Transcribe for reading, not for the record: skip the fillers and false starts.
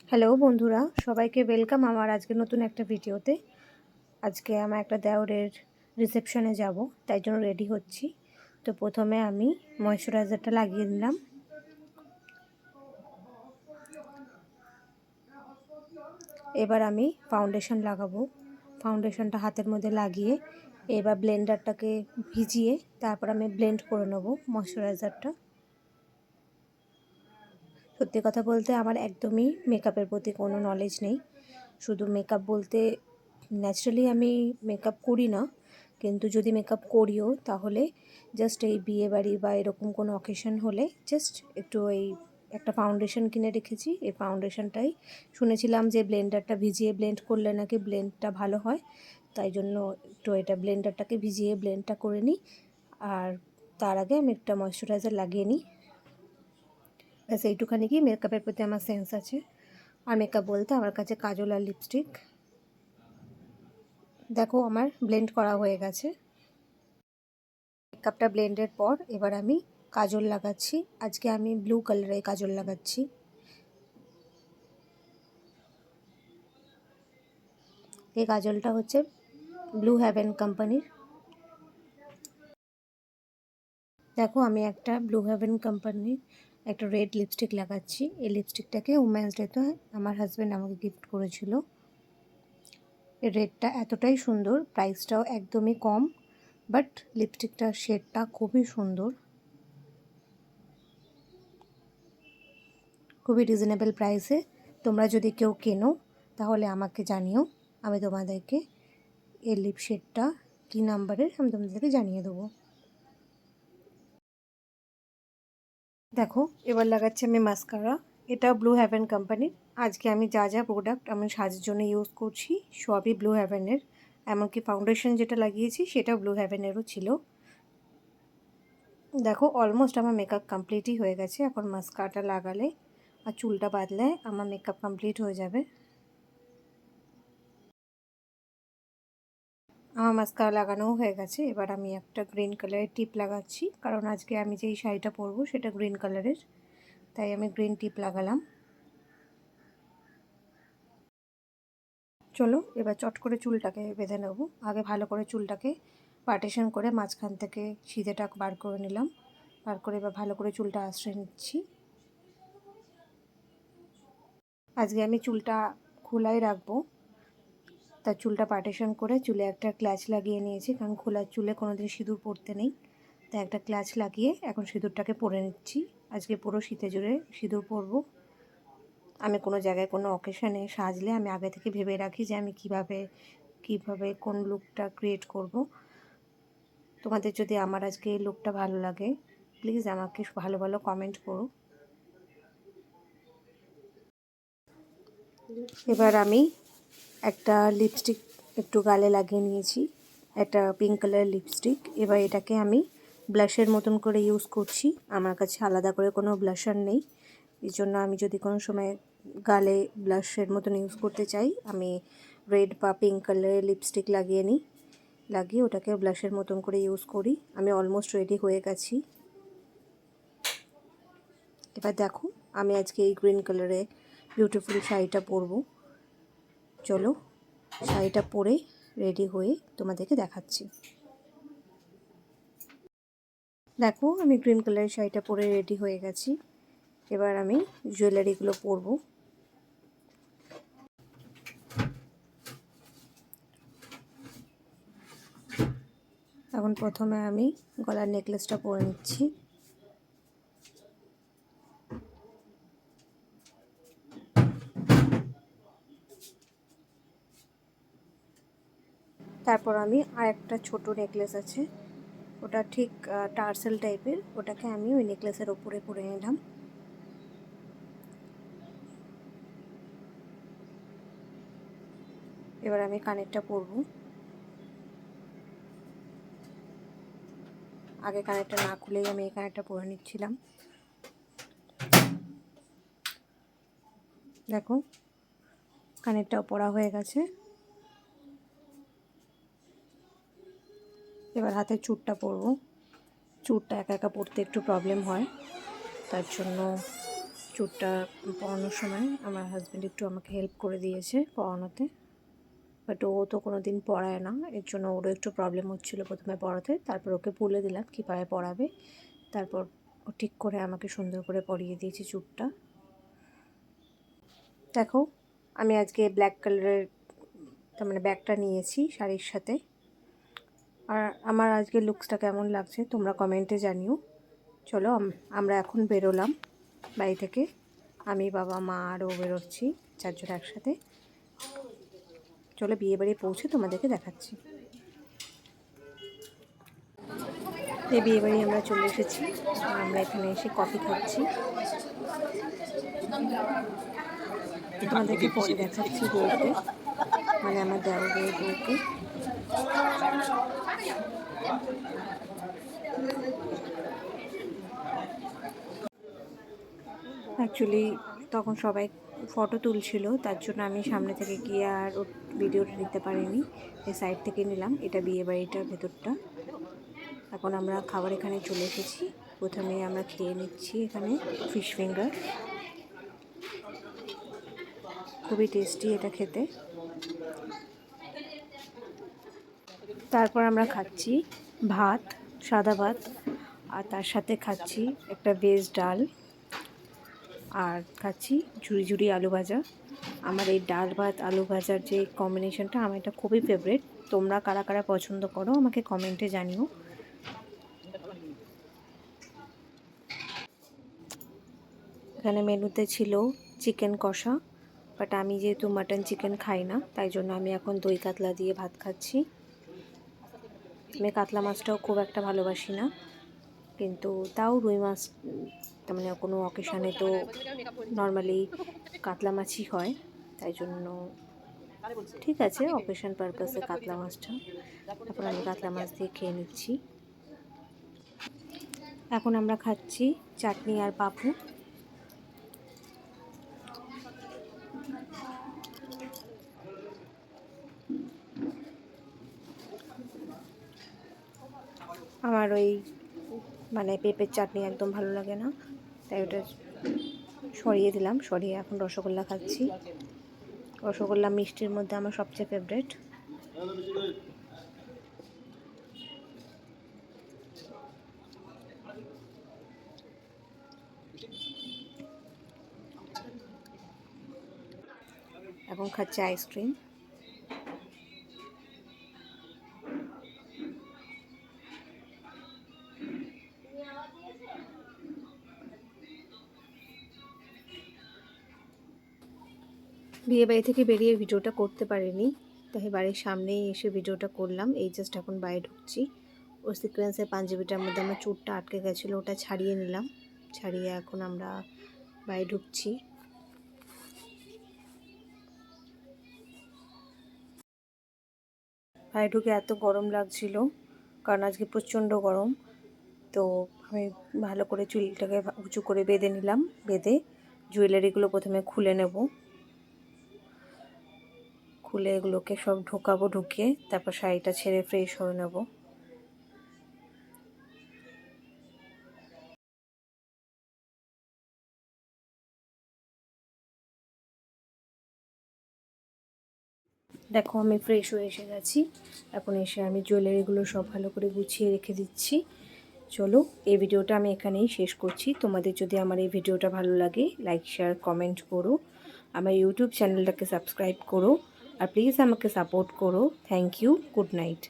Hello বন্ধুরা, সবাইকে welcome আমার আজকে নতুন একটা ভিডিওতে। আজকে আমার একটা দেওরের রিসেপশনে যাব, তাই জন্য রেডি হচ্ছি। তো প্রথমে আমি ময়শ্চারাইজারটা লাগিয়ে নিলাম। এবার আমি ফাউন্ডেশন লাগাবো। ফাউন্ডেশনটা হাতের মধ্যে লাগিয়ে এবার ব্লেন্ডারটাকে ভিজিয়ে তারপর আমি ব্লেন্ড করে নেব ময়শ্চারাইজারটা। সত্যি কথা বলতে আমার একদমই মেকআপের প্রতি কোনো নলেজ নেই। শুধু মেকআপ বলতে ন্যাচারালি আমি মেকআপ করি না, কিন্তু যদি মেকআপ করিও তাহলে জাস্ট এই বিয়েবাড়ি বা এরকম কোনো অকেশন হলে জাস্ট একটু এই একটা ফাউন্ডেশন কিনে রেখেছি। এই ফাউন্ডেশনটাই শুনেছিলাম যে ব্লেন্ডারটা ভিজিয়ে ব্লেন্ড করলে নাকি ব্লেন্ডটা ভালো হয়, তাই জন্য একটু এটা ব্লেন্ডারটাকে ভিজিয়ে ব্লেন্ডটা করে নিই। আর তার আগে আমি একটা ময়শ্চারাইজার লাগিয়ে নিই। ব্যাস এইটুখানি কি মেকআপের প্রতি আমার সেন্স আছে। আর মেকআপ বলতে আমার কাছে কাজল আর লিপস্টিক। দেখো আমার ব্লেন্ড করা হয়ে গেছে। মেকআপটা ব্লেন্ডের পর এবার আমি কাজল লাগাচ্ছি। আজকে আমি ব্লু কালারের কাজল লাগাচ্ছি। এই কাজলটা হচ্ছে ব্লু হেভেন কোম্পানির। দেখো আমি একটা ব্লু হেভেন কোম্পানির একটা রেড লিপস্টিক লাগাচ্ছি। এই লিপস্টিকটাকে উমেন্স ডেতে আমার হাজব্যান্ড আমাকে গিফট করেছিল। এই রেডটা এতটাই সুন্দর, প্রাইসটাও একদমই কম, বাট লিপস্টিকটার শেডটা খুবই সুন্দর, খুবই রিজনেবল প্রাইসে। তোমরা যদি কেউ কেনো তাহলে আমাকে জানিও, আমি তোমাদেরকে এই লিপ শেডটা কী নাম্বারের আমি তোমাদেরকে জানিয়ে দেবো। দেখো এবার লাগাচ্ছি আমি মাস্কারা। এটা ব্লু হেভেন কোম্পানির। আজকে আমি যা যা প্রোডাক্ট আমি সাজের জন্য ইউজ করছি সবই ব্লু হেভেনের। এমনকি ফাউন্ডেশন যেটা লাগিয়েছি সেটাও ব্লু হেভেনেরও ছিল। দেখো অলমোস্ট আমার মেকআপ কমপ্লিটই হয়ে গেছে। এখন মাস্কারাটা লাগালে আর চুলটা বাঁধলে আমার মেকআপ কমপ্লিট হয়ে যাবে। আমার মাস্কারা লাগানোও হয়ে গেছে। এবার আমি একটা গ্রিন কালারের টিপ লাগাচ্ছি, কারণ আজকে আমি যেই শাড়িটা পরবো সেটা গ্রিন কালারের, তাই আমি গ্রিন টিপ লাগালাম। চলো এবার চট করে চুলটাকে বেঁধে নেব। আগে ভালো করে চুলটাকে পার্টিশন করে মাঝখান থেকে সিধেটা বার করে নিলাম। বার করে এবার ভালো করে চুলটা আঁচড়ে নিচ্ছি। আজকে আমি চুলটা খোলাই রাখবো, তার চুলটা পার্টিশন করে চুলে একটা ক্ল্যাচ লাগিয়ে নিয়েছি, কারণ খোলার চুলে কোনোদিন সিঁদুর পরতে নেই। তাই একটা ক্ল্যাচ লাগিয়ে এখন সিঁদুরটাকে পরে নিচ্ছি। আজকে পুরো শীতে জুড়ে সিঁদুর পরবো। আমি কোনো জায়গায় কোনো অকেশানে সাজলে আমি আগে থেকে ভেবে রাখি যে আমি কিভাবে কোন লুকটা ক্রিয়েট করব। তোমাদের যদি আমার আজকে এই লুকটা ভালো লাগে প্লিজ আমাকে ভালো ভালো কমেন্ট করো। এবার আমি একটা লিপস্টিক একটু গালে লাগিয়ে নিয়েছি, একটা পিঙ্ক কালারের লিপস্টিক। এবার এটাকে আমি ব্লাশের মতন করে ইউজ করছি। আমার কাছে আলাদা করে কোনো ব্লাশার নেই, এই জন্য আমি যদি কোনো সময় গালে ব্লাশের মতন ইউজ করতে চাই আমি রেড বা পিঙ্ক কালারের লিপস্টিক লাগিয়ে নিই, লাগিয়ে ওটাকে ব্লাশের মতন করে ইউজ করি। আমি অলমোস্ট রেডি হয়ে গেছি। এবার দেখো আমি আজকে এই গ্রিন কালারে বিউটিফুল শাড়িটা পরবো। চলো শাড়িটা পরে রেডি হয়ে তোমাদেরকে দেখাচ্ছি। দেখো আমি গ্রিন কালারের শাড়িটা পরে রেডি হয়ে গেছি। এবার আমি জুয়েলারিগুলো পরবো। এখন প্রথমে আমি গলার নেকলেসটা পরে নিচ্ছি। তারপর আমি আর একটা ছোট নেকলেস আছে, ওটা ঠিক টার্সেল টাইপের, ওটাকে আমি ওই নেকলেসের ওপরে পরে নিলাম। এবার আমি কানেরটা পরবো। আগে কানেরটা না খুলেই আমি এই কানেরটা পরে নিচ্ছিলাম। দেখো কানেরটাও পরা হয়ে গেছে। এবার হাতে চূড়টা পরবো। চূড়টা একা একা পরতে একটু প্রবলেম হয়, তার জন্য চুটটা পরানোর সময় আমার হাজব্যান্ড একটু আমাকে হেল্প করে দিয়েছে পরানোতে, বাট ও তো কোনো দিন পড়ায় না, এর জন্য ওরও একটু প্রবলেম হচ্ছিলো প্রথমে পড়াতে। তারপর ওকে বলে দিলাম কীভাবে পড়াবে, তারপর ও ঠিক করে আমাকে সুন্দর করে পরিয়ে দিয়েছে চুটটা। দেখো আমি আজকে ব্ল্যাক কালারের তার মানে ব্যাগটা নিয়েছি শাড়ির সাথে। আর আমার আজকে লুকসটা কেমন লাগছে তোমরা কমেন্টে জানিও। চলো আমরা এখন বেরোলাম বাড়ি থেকে, আমি বাবা মা আরও বেরোচ্ছি, চারজন একসাথে। চলো বিয়ে বাড়ি পৌঁছে তোমাদেরকে দেখাচ্ছি। এই বিয়ে বাড়ি আমরা চলে এসেছি, আমরা এখানে এসে কফি খাচ্ছি। তোমাদেরকে পরে দেখাচ্ছি বউকে, মানে আমার দেওরের বউকে। অ্যাকচুয়ালি তখন সবাই ফটো তুলছিল, তার জন্য আমি সামনে থেকে গিয়ে আর ওর ভিডিওটা নিতে পারিনি, এই সাইড থেকে নিলাম। এটা বিয়ে বাড়িটার ভেতরটা। এখন আমরা খাবার এখানে চলে এসেছি, প্রথমে আমরা খেয়ে নিচ্ছি এখানে ফিশ ফিঙ্গার, খুবই টেস্টি এটা খেতে। তারপর আমরা খাচ্ছি ভাত, সাদা ভাত, আর তার সাথে খাচ্ছি একটা ভেজ ডাল, আর খাচ্ছি ঝুড়ি ঝুড়ি আলু ভাজা। আমার এই ডাল ভাত আলু ভাজার যে কম্বিনেশনটা, আমার এটা খুবই ফেভারিট। তোমরা কারা কারা পছন্দ করো আমাকে কমেন্টে জানিও। এখানে মেনুতে ছিল চিকেন কষা, বাট আমি যেহেতু মাটন চিকেন খাই না, তাই জন্য আমি এখন দই কাতলা দিয়ে ভাত খাচ্ছি। আমি কাতলা মাছটাও খুব একটা ভালোবাসি না, কিন্তু তাও রুই মাছ তার মানে কোনো অকেশানে তো নর্মালি কাতলা মাছই হয়, তাই জন্য ঠিক আছে অকেশন পারপাসে কাতলা মাছটা। এখন আমি কাতলা মাছ দিয়ে খেয়ে নিচ্ছি। এখন আমরা খাচ্ছি চাটনি আর পাঁপড়। আমার ওই মানে পেঁপের চাটনি একদম ভালো লাগে না, তাই ওটা সরিয়ে দিলাম। সরিয়ে এখন রসগোল্লা খাচ্ছি। রসগোল্লা মিষ্টির মধ্যে আমার সবচেয়ে ফেভারিট। এখন খাচ্ছি আইসক্রিম। বিয়ে বাড়ি থেকে বেরিয়ে ভিডিওটা করতে পারিনি, তাই বাড়ির সামনেই এসে ভিডিওটা করলাম। এই জাস্ট এখন বাইরে ঢুকছি। ও সিকোয়েন্সের পাঞ্জাবিটার মধ্যে আমার চুটটা আটকে গেছিলো, ওটা ছাড়িয়ে নিলাম। ছাড়িয়ে এখন আমরা বাইরে ঢুকছি। বাইরে ঢুকে এত গরম লাগছিল, কারণ আজকে প্রচণ্ড গরম। তো আমি ভালো করে চুলটাকে উঁচু করে বেঁধে নিলাম। বেঁধে জুয়েলারিগুলো প্রথমে খুলে নেব, খুলে এগুলোকে সব ঢোকাবো, ঢুকিয়ে তারপর শাড়িটা ছেড়ে ফ্রেশ হয়ে নেব। দেখো আমি ফ্রেশ হয়ে এসে গেছি। এখন এসে আমি জুয়েলারিগুলো সব ভালো করে গুছিয়ে রেখে দিচ্ছি। চলো এই ভিডিওটা আমি এখানেই শেষ করছি। তোমাদের যদি আমার এই ভিডিওটা ভালো লাগে লাইক শেয়ার কমেন্ট করো, আমার ইউটিউব চ্যানেলটাকে সাবস্ক্রাইব করো, আর প্লিজ আমাকে সাপোর্ট করো। Thank you, good night.